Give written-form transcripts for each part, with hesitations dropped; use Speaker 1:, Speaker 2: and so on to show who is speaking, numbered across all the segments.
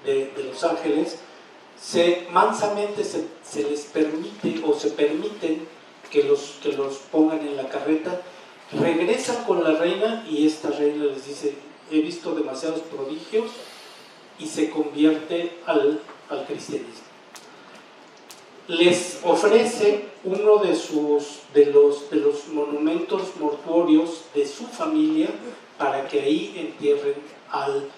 Speaker 1: de Los Ángeles, mansamente se les permite o se permiten que los pongan en la carreta. Regresan con la reina y esta reina les dice: he visto demasiados prodigios, y se convierte al cristianismo. Les ofrece uno de los monumentos mortuorios de su familia para que ahí entierren al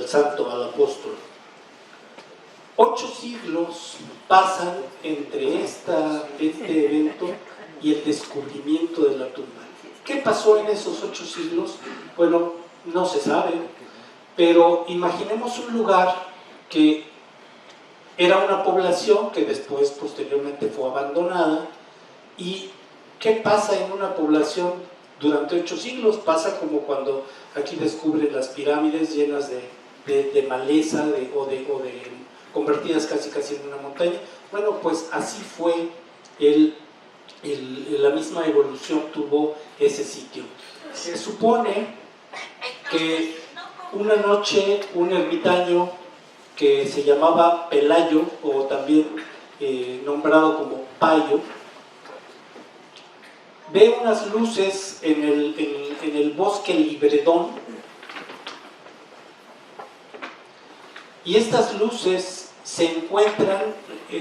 Speaker 1: santo, al apóstol. 8 siglos pasan entre este evento y el descubrimiento de la tumba. ¿Qué pasó en esos 8 siglos? Bueno, no se sabe, pero imaginemos un lugar que era una población que después, posteriormente, fue abandonada. ¿Y qué pasa en una población durante 8 siglos? Pasa como cuando aquí descubren las pirámides llenas de maleza convertidas casi en una montaña. Bueno, pues así fue la misma evolución tuvo ese sitio. Se supone que una noche un ermitaño que se llamaba Pelayo, o también nombrado como Payo, ve unas luces en el bosque Libredón, y estas luces se encuentran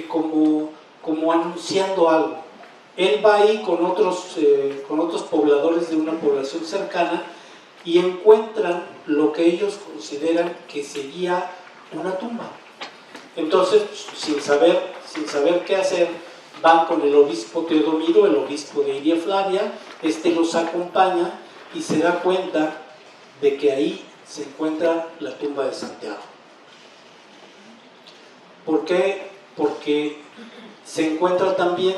Speaker 1: como anunciando algo. Él va ahí con otros pobladores de una población cercana y encuentran lo que ellos consideran que sería una tumba. Entonces, sin saber qué hacer, van con el obispo Teodomiro, el obispo de Iria Flavia. Los acompaña y se da cuenta de que ahí se encuentra la tumba de Santiago. ¿Por qué? Porque se encuentra también,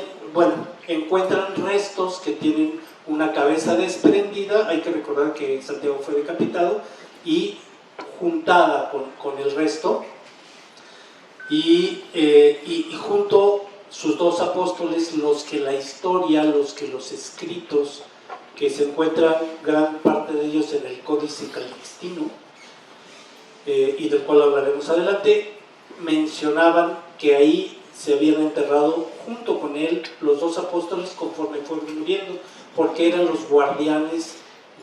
Speaker 1: encuentran restos que tienen una cabeza desprendida. Hay que recordar que Santiago fue decapitado, y juntada con el resto, y junto sus 2 apóstoles, los que la historia, los escritos, que se encuentran gran parte de ellos en el Códice Calixtino, y del cual hablaremos adelante, mencionaban que ahí se habían enterrado junto con él los 2 apóstoles conforme fueron muriendo, porque eran los guardianes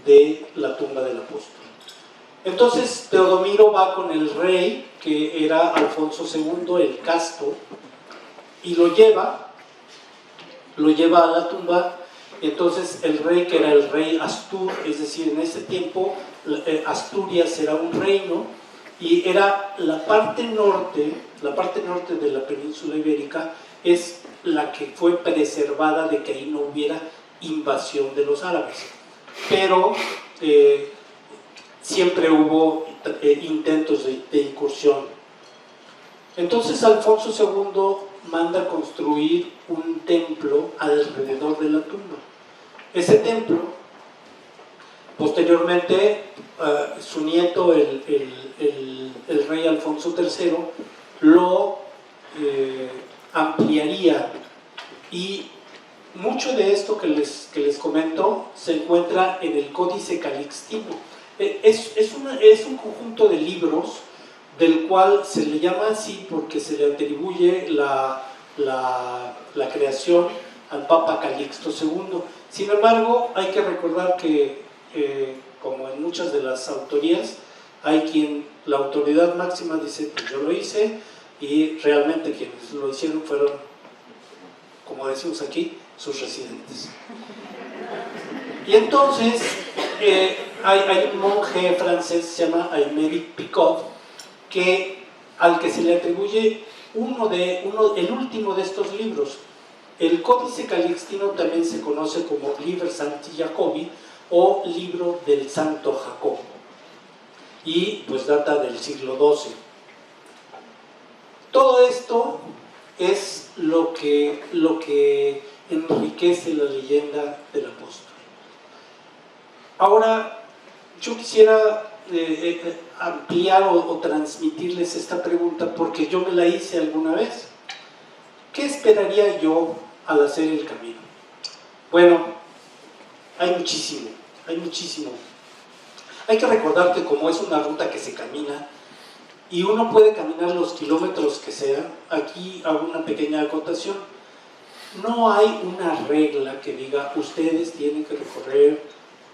Speaker 1: de la tumba del apóstol. Entonces Teodomiro va con el rey, que era Alfonso II el Casto, y lo lleva a la tumba. Entonces el rey, que era el rey Astur, es decir, en ese tiempo Asturias era un reino, y era la parte norte de la península ibérica, es la que fue preservada de que ahí no hubiera invasión de los árabes. Pero siempre hubo intentos de incursión. Entonces Alfonso II manda construir un templo alrededor de la tumba. Ese templo, posteriormente, su nieto, el rey Alfonso III, lo ampliaría, y mucho de esto que les comento se encuentra en el Códice Calixtino. Es un conjunto de libros del cual se le llama así porque se le atribuye la creación al Papa Calixto II. Sin embargo, hay que recordar que, como en muchas de las autorías, hay quien, la autoridad máxima dice: pues yo lo hice, y realmente quienes lo hicieron fueron, como decimos aquí, sus residentes. Y entonces hay un monje francés, se llama Aymeric Picot, al que se le atribuye el último de estos libros. El Códice Calixtino también se conoce como Liber Sancti Jacobi, o Libro del Santo Jacobo, y pues data del siglo XII. Todo esto es lo que enriquece la leyenda del apóstol. Ahora, yo quisiera ampliar o transmitirles esta pregunta, porque yo me la hice alguna vez. ¿Qué esperaría yo al hacer el camino? Bueno, hay muchísimo. Hay que recordar que como es una ruta que se camina, y uno puede caminar los kilómetros que sean. Aquí hago una pequeña acotación. No hay una regla que diga ustedes tienen que recorrer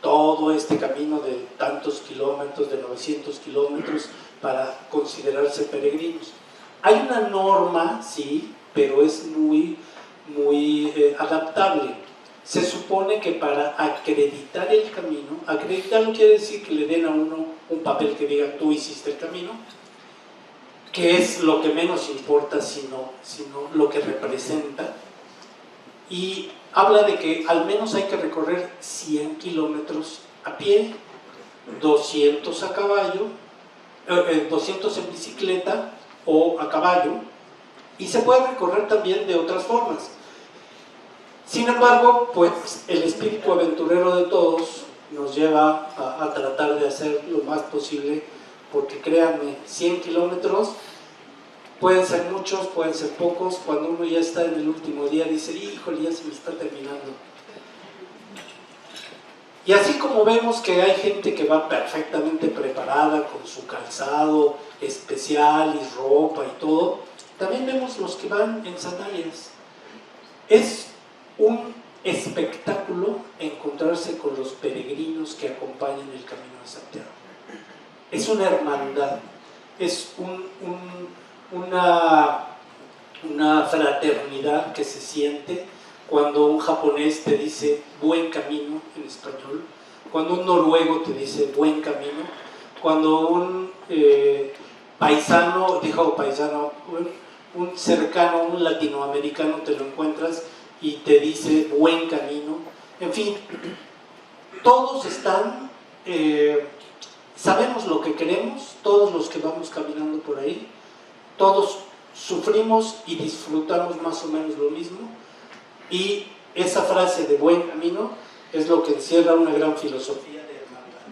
Speaker 1: todo este camino de tantos kilómetros, de 900 kilómetros, para considerarse peregrinos. Hay una norma, sí, pero es muy adaptable. Se supone que para acreditar el camino, acreditar no quiere decir que le den a uno un papel que diga tú hiciste el camino, que es lo que menos importa, sino lo que representa. Y habla de que al menos hay que recorrer 100 kilómetros a pie, 200 a caballo, 200 en bicicleta o a caballo, y se puede recorrer también de otras formas. Sin embargo, pues el espíritu aventurero de todos nos lleva a tratar de hacer lo más posible, porque créanme, 100 kilómetros pueden ser muchos, pueden ser pocos. Cuando uno ya está en el último día dice, híjole, ya se me está terminando. Y así como vemos que hay gente que va perfectamente preparada con su calzado especial y ropa y todo, también vemos los que van en sandalias. Es un espectáculo encontrarse con los peregrinos que acompañan el Camino de Santiago. Es una hermandad, es una fraternidad que se siente cuando un japonés te dice buen camino en español, cuando un noruego te dice buen camino, cuando un un cercano, un latinoamericano te lo encuentras y te dice buen camino. En fin, todos están, sabemos lo que queremos, todos los que vamos caminando por ahí, todos sufrimos y disfrutamos más o menos lo mismo, y esa frase de buen camino es lo que encierra una gran filosofía de hermandad.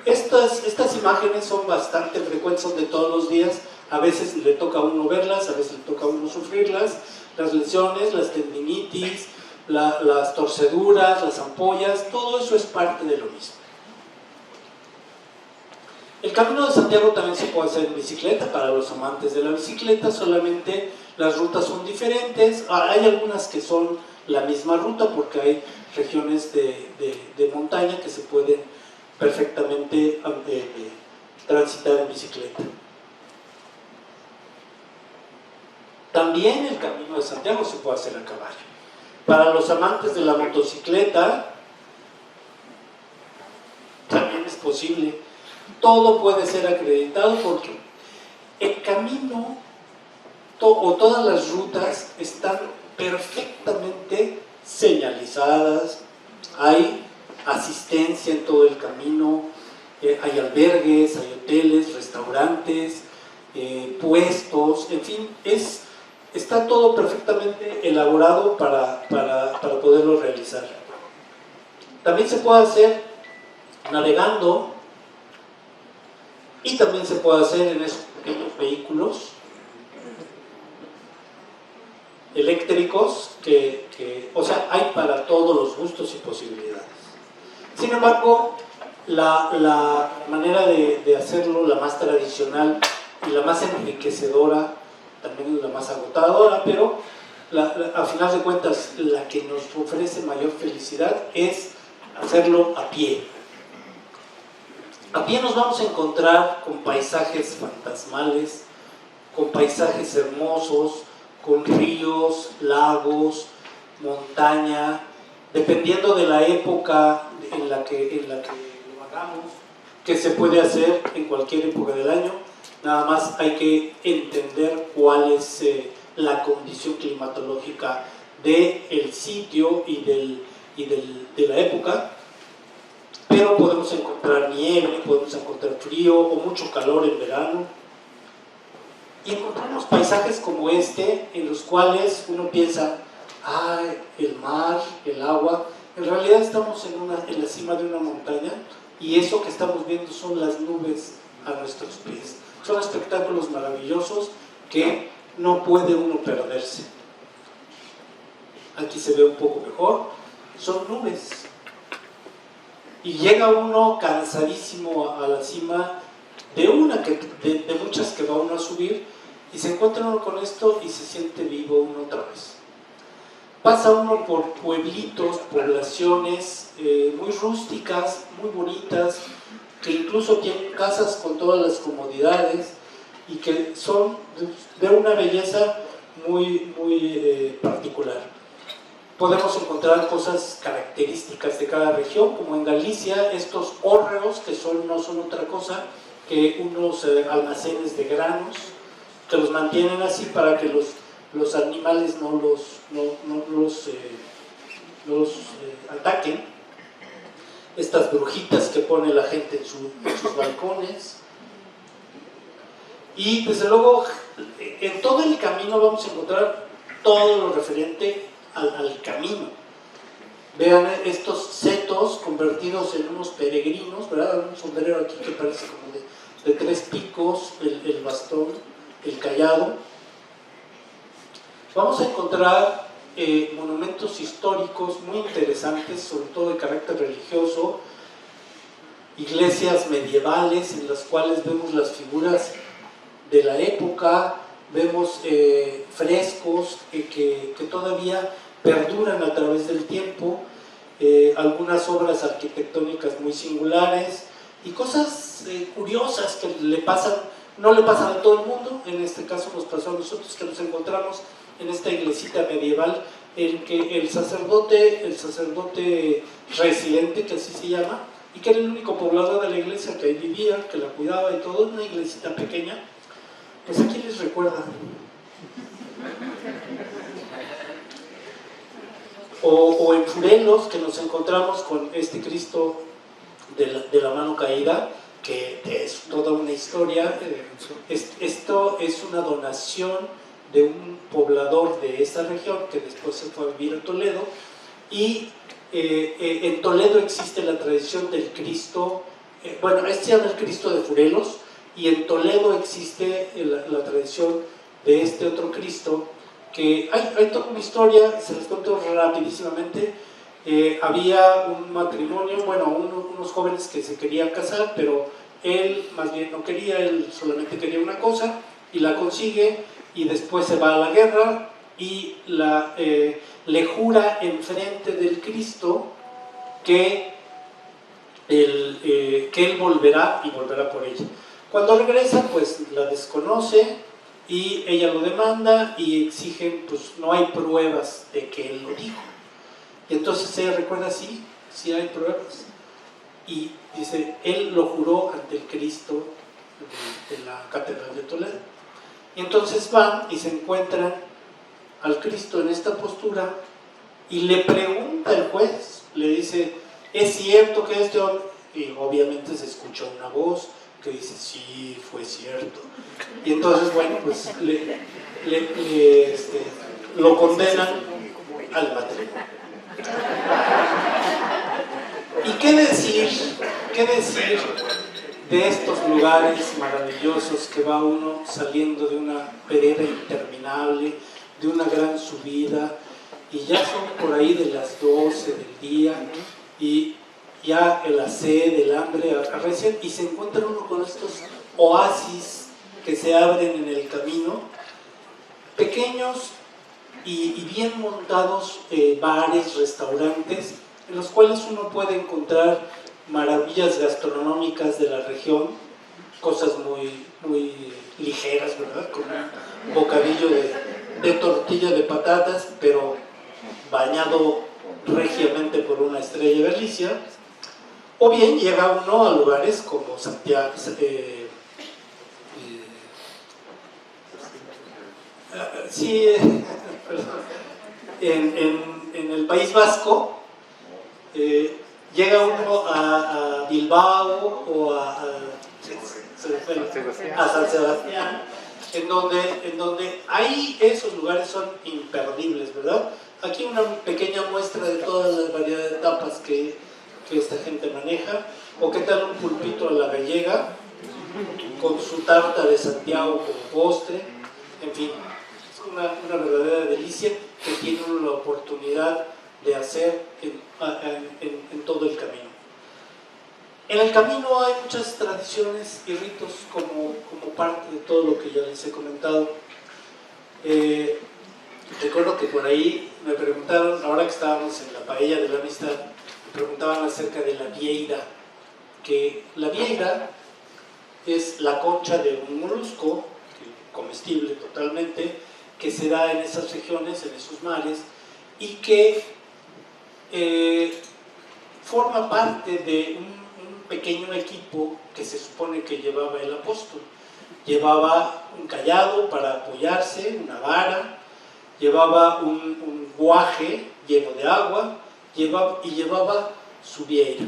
Speaker 1: Estas imágenes son bastante frecuentes, son de todos los días, a veces le toca a uno verlas, a veces le toca a uno sufrirlas, las lesiones, las tendinitis, las torceduras, las ampollas, todo eso es parte de lo mismo. El Camino de Santiago también se puede hacer en bicicleta, para los amantes de la bicicleta, solamente las rutas son diferentes. Hay algunas que son la misma ruta porque hay regiones de montaña que se pueden perfectamente transitar en bicicleta. También el Camino de Santiago se puede hacer a caballo. Para los amantes de la motocicleta también es posible. Todo puede ser acreditado porque el camino o todas las rutas están perfectamente señalizadas, hay asistencia en todo el camino, hay albergues, hay hoteles, restaurantes, puestos, en fin, está todo perfectamente elaborado para poderlo realizar. También se puede hacer navegando, y también se puede hacer en esos pequeños vehículos eléctricos o sea, hay para todos los gustos y posibilidades. Sin embargo, la manera de hacerlo, la más tradicional y la más enriquecedora, también es la más agotadora, pero a final de cuentas la que nos ofrece mayor felicidad es hacerlo a pie. A pie nos vamos a encontrar con paisajes fantasmales, con paisajes hermosos, con ríos, lagos, montaña, dependiendo de la época en la que lo hagamos, que se puede hacer en cualquier época del año. Nada más hay que entender cuál es la condición climatológica del sitio y de la época. Pero podemos encontrar nieve, podemos encontrar frío o mucho calor en verano, y encontramos paisajes como este en los cuales uno piensa, el mar, el agua. En realidad estamos en la cima de una montaña, y eso que estamos viendo son las nubes a nuestros pies. Son espectáculos maravillosos que no puede uno perderse. Aquí se ve un poco mejor, son nubes. Y llega uno cansadísimo a la cima de muchas que va subir, y se encuentra uno con esto y se siente vivo uno otra vez. Pasa uno por pueblitos, poblaciones muy rústicas, muy bonitas, que incluso tienen casas con todas las comodidades y que son de una belleza muy particular. Podemos encontrar cosas características de cada región, como en Galicia, estos hórreos, que no son otra cosa que unos almacenes de granos, que los mantienen así para que los animales no los ataquen. Estas brujitas que pone la gente en sus balcones. Y desde luego, en todo el camino vamos a encontrar todo lo referente al camino. Vean estos setos convertidos en unos peregrinos, ¿verdad? Un sombrero aquí que parece como de 3 picos, el bastón, el cayado. Vamos a encontrar monumentos históricos muy interesantes, sobre todo de carácter religioso, iglesias medievales en las cuales vemos las figuras de la época, vemos frescos que todavía perduran a través del tiempo, algunas obras arquitectónicas muy singulares y cosas curiosas que no le pasan a todo el mundo. En este caso nos pasó a nosotros, que nos encontramos en esta iglesita medieval en que el sacerdote residente, que así se llama, y que era el único poblador de la iglesia, que ahí vivía, que la cuidaba y todo, una iglesita pequeña, pues ¿a quién les recuerda? O en Furelos, que nos encontramos con este Cristo de la mano caída, que es toda una historia. Esto es una donación de un poblador de esta región que después se fue a vivir a Toledo, y en Toledo existe la tradición del Cristo, este se llama el Cristo de Furelos, y en Toledo existe la tradición de este otro Cristo, que hay toda una historia, se les cuento rapidísimamente. Había un matrimonio, unos jóvenes que se querían casar, pero él más bien no quería, él solamente quería una cosa, y la consigue, y después se va a la guerra, y le jura enfrente del Cristo que él volverá, y volverá por ella. Cuando regresa, pues la desconoce, y ella lo demanda, y exigen, pues no hay pruebas de que él lo dijo. Y entonces ella recuerda, sí hay pruebas. Y dice, él lo juró ante el Cristo de la Catedral de Toledo. Y entonces van y se encuentran al Cristo en esta postura, y le pregunta el juez, le dice, ¿es cierto que este hombre? Y obviamente se escucha una voz que dice, sí, fue cierto. Y entonces, pues lo condenan al matrimonio. ¿Y qué decir de estos lugares maravillosos que va uno saliendo de una vereda interminable, de una gran subida, y ya son por ahí de las 12 del día, y ya la sed, el hambre arrecian, y se encuentra uno con estos oasis que se abren en el camino, pequeños y bien montados bares, restaurantes, en los cuales uno puede encontrar maravillas gastronómicas de la región, cosas muy ligeras, ¿verdad? Como un bocadillo de tortilla de patatas, pero bañado regiamente por una estrella de Galicia. O bien llega uno a lugares como Santiago, en el País Vasco, llega uno a Bilbao o a San Sebastián, en donde ahí esos lugares son imperdibles, ¿verdad? Aquí una pequeña muestra de toda la variedad de tapas que esta gente maneja. O qué tal un pulpito a la gallega con su tarta de Santiago como postre. En fin, es una verdadera delicia que tiene uno la oportunidad de hacer en todo el camino. En el camino hay muchas tradiciones y ritos como parte de todo lo que ya les he comentado. Recuerdo que por ahí me preguntaron, ahora que estábamos en la paella de la amistad, me preguntaban acerca de la vieira, que la vieira es la concha de un molusco, comestible totalmente, que se da en esas regiones, en esos mares, y que forma parte de un pequeño equipo que se supone que llevaba el apóstol. Llevaba un cayado para apoyarse, una vara, llevaba un guaje lleno de agua y llevaba su vieira.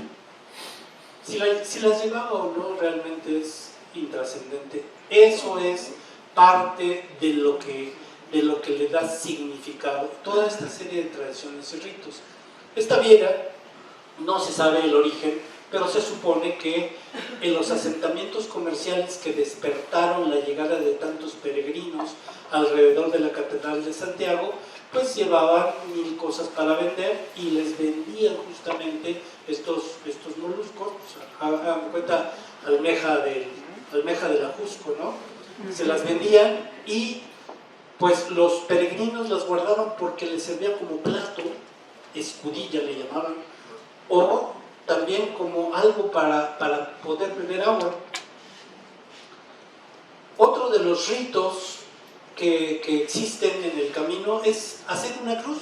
Speaker 1: Si las llevaba o no realmente es intrascendente. Eso es parte de lo que le da significado toda esta serie de tradiciones y ritos. Esta vieira no se sabe el origen, pero se supone que en los asentamientos comerciales que despertaron la llegada de tantos peregrinos alrededor de la Catedral de Santiago, pues llevaban 1000 cosas para vender y les vendían justamente estos moluscos, hagan cuenta, almeja del ajusco, ¿no? Se las vendían y pues los peregrinos las guardaban porque les servía como plato, escudilla le llamaban, o también como algo para poder beber agua. Otro de los ritos que existen en el camino es hacer una cruz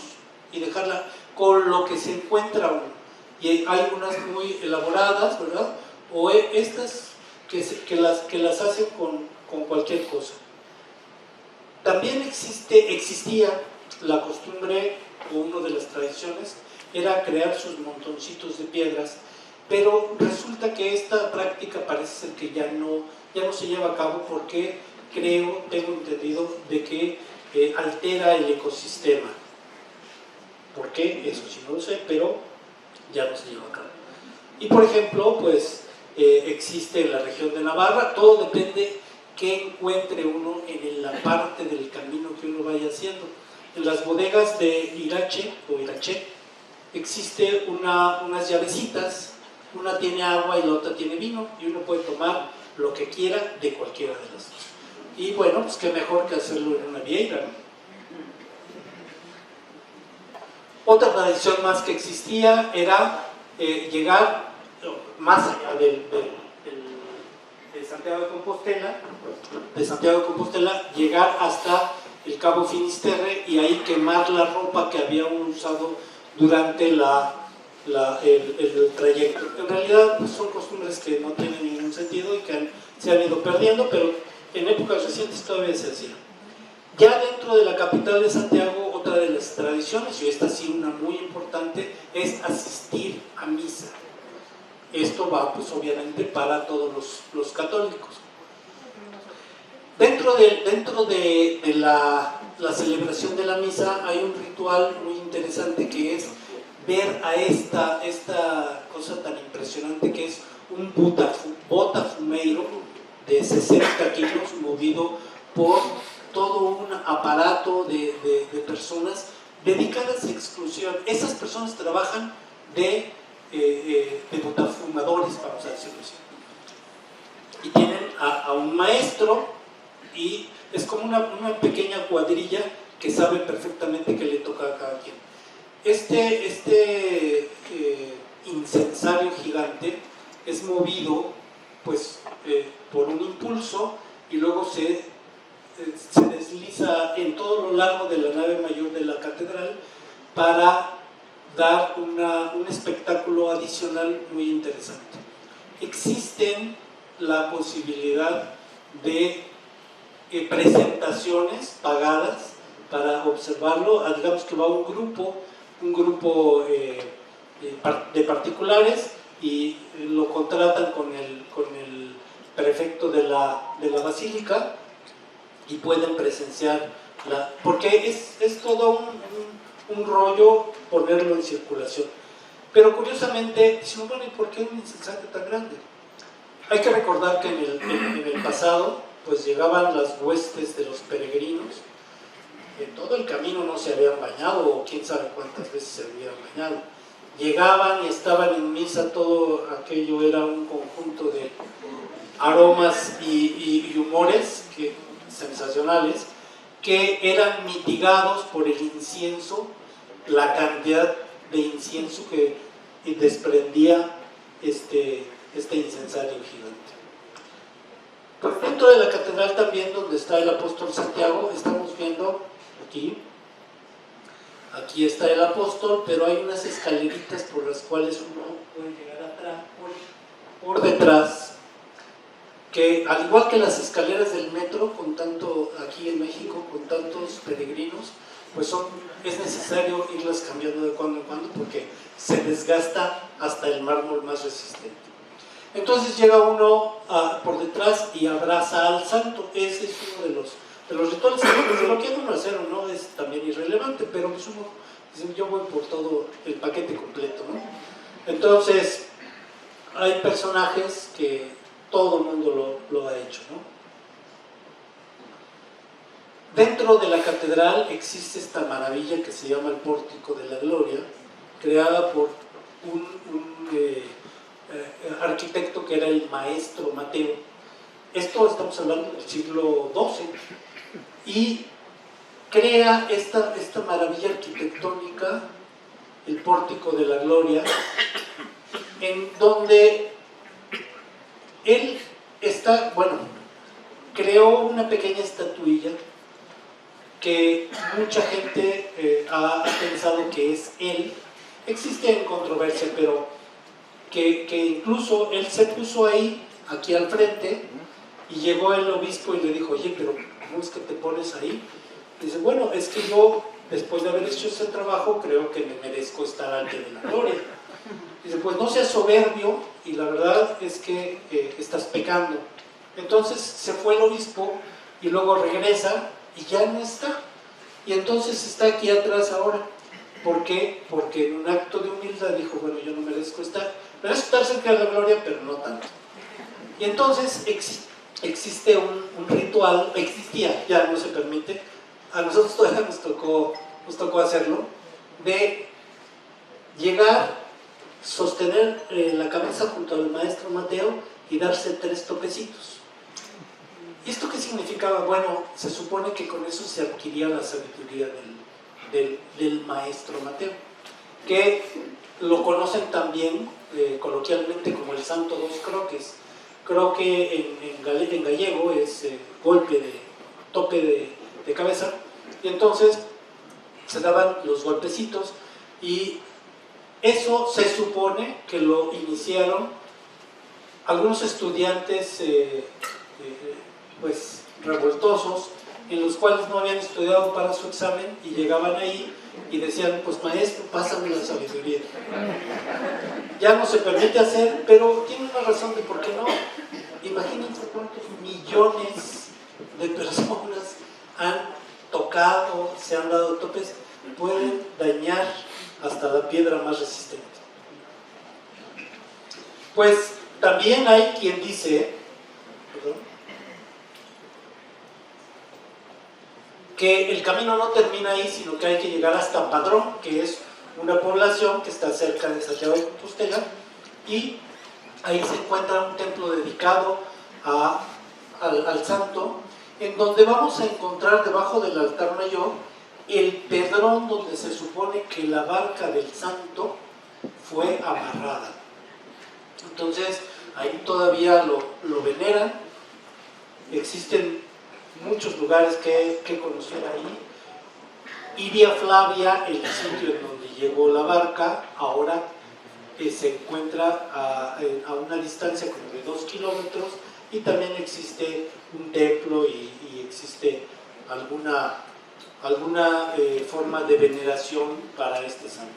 Speaker 1: y dejarla con lo que se encuentra uno. Y hay unas muy elaboradas, ¿verdad? O estas que las hacen con cualquier cosa. También existía la costumbre, o una de las tradiciones, era crear sus montoncitos de piedras, pero resulta que esta práctica parece ser que ya no se lleva a cabo porque tengo entendido de que altera el ecosistema. ¿Por qué? Eso sí no lo sé, pero ya no se lleva a cabo. Y por ejemplo, pues existe en la región de Navarra, todo depende que encuentre uno en la parte del camino que uno vaya haciendo. En las bodegas de Irache o Irache existe unas llavecitas, una tiene agua y la otra tiene vino, y uno puede tomar lo que quiera de cualquiera de las dos. Y bueno, pues qué mejor que hacerlo en una vieira, ¿no? Otra tradición más que existía era llegar más allá de Santiago de Compostela, llegar hasta el Cabo Finisterre y ahí quemar la ropa que había uno usado durante el trayecto. En realidad pues, son costumbres que no tienen ningún sentido y que se han ido perdiendo, pero en épocas recientes todavía se hacía. Ya dentro de la capital de Santiago, otra de las tradiciones, y esta sí una muy importante, es asistir a misa. Esto va pues obviamente para todos los católicos. Dentro de la celebración de la misa hay un ritual muy interesante que es ver a esta cosa tan impresionante que es un botafumeiro de 60 kilos movido por todo un aparato de personas dedicadas exclusivamente. Esas personas trabajan de botafumadores, vamos a decirlo así. Y tienen a un maestro y es como una pequeña cuadrilla que sabe perfectamente qué le toca a cada quien. Este incensario gigante es movido pues, por un impulso y luego se desliza en todo lo largo de la nave mayor de la catedral para dar un espectáculo adicional muy interesante. Existen la posibilidad de presentaciones pagadas para observarlo. Digamos que va un grupo de particulares y lo contratan con el prefecto de la basílica y pueden presenciar porque es todo un rollo ponerlo en circulación. Pero curiosamente, decimos, bueno, ¿y por qué un incensario tan grande? Hay que recordar que en el pasado pues llegaban las huestes de los peregrinos, en todo el camino no se habían bañado o quién sabe cuántas veces se habían bañado. llegaban y estaban en misa, todo aquello era un conjunto de aromas y humores sensacionales, que eran mitigados por el incienso, la cantidad de incienso que desprendía este incensario gigante. Pues dentro de la catedral también, donde está el apóstol Santiago, estamos viendo aquí está el apóstol, pero hay unas escaleritas por las cuales uno puede llegar atrás, por detrás, que al igual que las escaleras del metro, aquí en México, con tantos peregrinos, pues es necesario irlas cambiando de cuando en cuando porque se desgasta hasta el mármol más resistente. Entonces llega uno por detrás y abraza al santo. Ese es uno de los rituales. Si lo quiere uno hacer o no es también irrelevante, pero pues uno dice, yo voy por todo el paquete completo, ¿no? Entonces hay personajes que todo el mundo lo ha hecho, ¿no? Dentro de la catedral existe esta maravilla que se llama el Pórtico de la Gloria, creada por un arquitecto que era el maestro Mateo. Esto estamos hablando del siglo XII, y crea esta maravilla arquitectónica, el Pórtico de la Gloria, en donde él creó una pequeña estatuilla que mucha gente ha pensado que es él. Existe en controversia, pero que incluso él se puso ahí, aquí al frente, y llegó el obispo y le dijo, oye, pero ¿cómo es que te pones ahí? Y dice, bueno, es que yo, después de haber hecho ese trabajo, creo que me merezco estar ante de la gloria. Dice, pues no seas soberbio, y la verdad es que estás pecando. Entonces se fue el obispo y luego regresa y ya no está. Y entonces está aquí atrás ahora. ¿Por qué? Porque en un acto de humildad dijo, bueno, yo no merezco estar cerca de la gloria, pero no tanto. Y entonces existe un ritual, existía, ya no se permite, a nosotros todavía nos tocó hacerlo, de llegar, sostener la cabeza junto al maestro Mateo y darse 3 toquecitos. ¿Y esto qué significaba? Bueno, se supone que con eso se adquiría la sabiduría del maestro Mateo, que lo conocen también coloquialmente como el santo dos croques. Croque en gallego es toque de cabeza, y entonces se daban los golpecitos, y eso se supone que lo iniciaron algunos estudiantes pues revoltosos, en los cuales no habían estudiado para su examen, y llegaban ahí y decían, pues maestro, pásame la sabiduría. Ya no se permite hacer, pero tiene una razón de por qué no. Imagínense cuántos millones de personas han tocado, se han dado topes, pueden dañar hasta la piedra más resistente. Pues también hay quien dice, que el camino no termina ahí, sino que hay que llegar hasta Padrón, que es una población que está cerca de Santiago de Compostela, y ahí se encuentra un templo dedicado al santo, en donde vamos a encontrar debajo del altar mayor el pedrón donde se supone que la barca del santo fue amarrada. Entonces ahí todavía lo veneran. Existen muchos lugares que conocer ahí. Iria Flavia, el sitio en donde llegó la barca, ahora se encuentra a una distancia como de 2 kilómetros, y también existe un templo y existe alguna forma de veneración para este santo.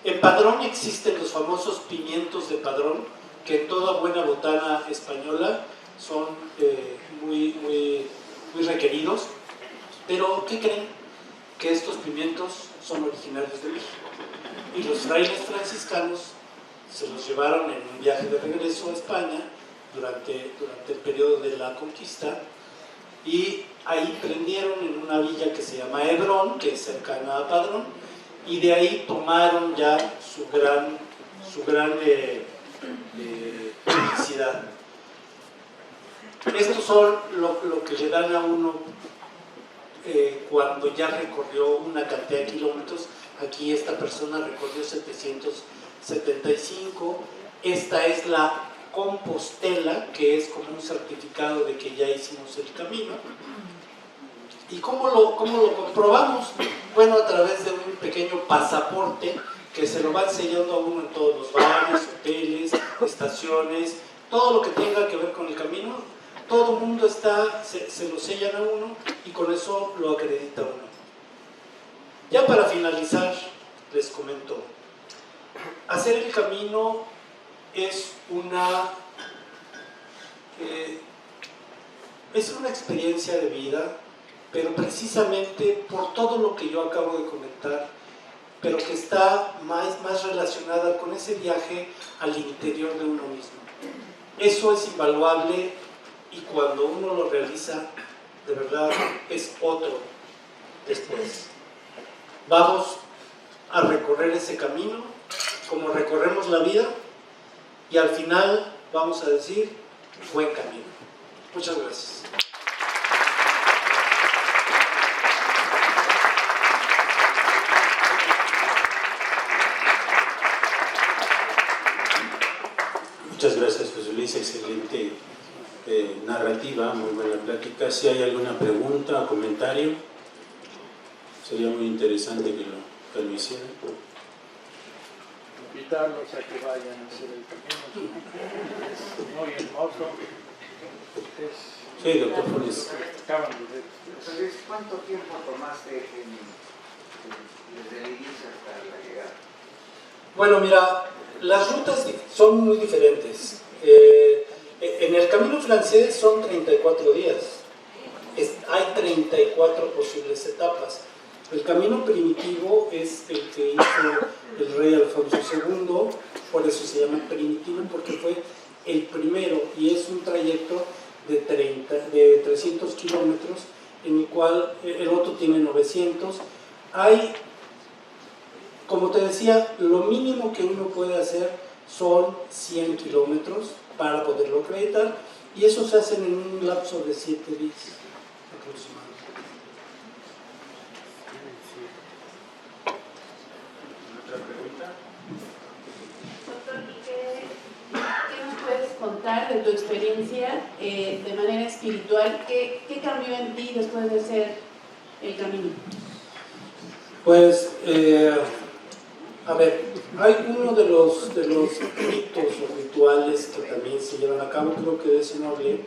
Speaker 1: En Padrón existen los famosos pimientos de Padrón, que en toda buena botana española son muy requeridos, pero ¿qué creen? Que estos pimientos son originarios de México, y los frailes franciscanos se los llevaron en un viaje de regreso a España durante el periodo de la conquista, y ahí prendieron en una villa que se llama Hebrón, que es cercana a Padrón, y de ahí tomaron ya su gran publicidad. Estos son lo que le dan a uno cuando ya recorrió una cantidad de kilómetros. Aquí esta persona recorrió 775. Esta es la Compostela, que es como un certificado de que ya hicimos el camino. ¿Y cómo lo comprobamos? Bueno, a través de un pequeño pasaporte que se lo van sellando a uno en todos los bares, hoteles, estaciones, todo lo que tenga que ver con el camino. Todo el mundo se lo sellan a uno y con eso lo acredita uno. Ya para finalizar, les comento, hacer el camino es una experiencia de vida, pero precisamente por todo lo que yo acabo de comentar, pero que está más relacionada con ese viaje al interior de uno mismo. Eso es invaluable y cuando uno lo realiza, de verdad es otro después. Vamos a recorrer ese camino como recorremos la vida y al final vamos a decir buen camino. Muchas gracias.
Speaker 2: Muchas gracias, José Luis, excelente narrativa, muy buena plática. Si hay alguna pregunta o comentario, sería muy interesante que lo hicieran.
Speaker 3: Invitarlos a que vayan a hacer el camino, es muy hermoso.
Speaker 2: Sí, doctor Funes.
Speaker 3: Acaban de ver.
Speaker 4: Entonces, ¿cuánto tiempo tomaste desde el inicio hasta la llegada?
Speaker 1: Bueno, mira, las rutas son muy diferentes. En el camino francés son 34 días. Hay 34 posibles etapas. El camino primitivo es el que hizo el rey Alfonso II, por eso se llama primitivo, porque fue el primero y es un trayecto de 300 kilómetros, en el cual el otro tiene 900. Hay, como te decía, lo mínimo que uno puede hacer son 100 kilómetros para poderlo acreditar, y eso se hace en un lapso de 7 días aproximadamente.
Speaker 2: ¿Otra pregunta?
Speaker 5: Doctor, ¿qué nos puedes contar de tu experiencia de manera espiritual? ¿Qué cambió en ti después de hacer el camino?
Speaker 1: Pues, a ver, hay uno de los ritos o rituales que también se llevan a cabo, creo que de ese no hablé,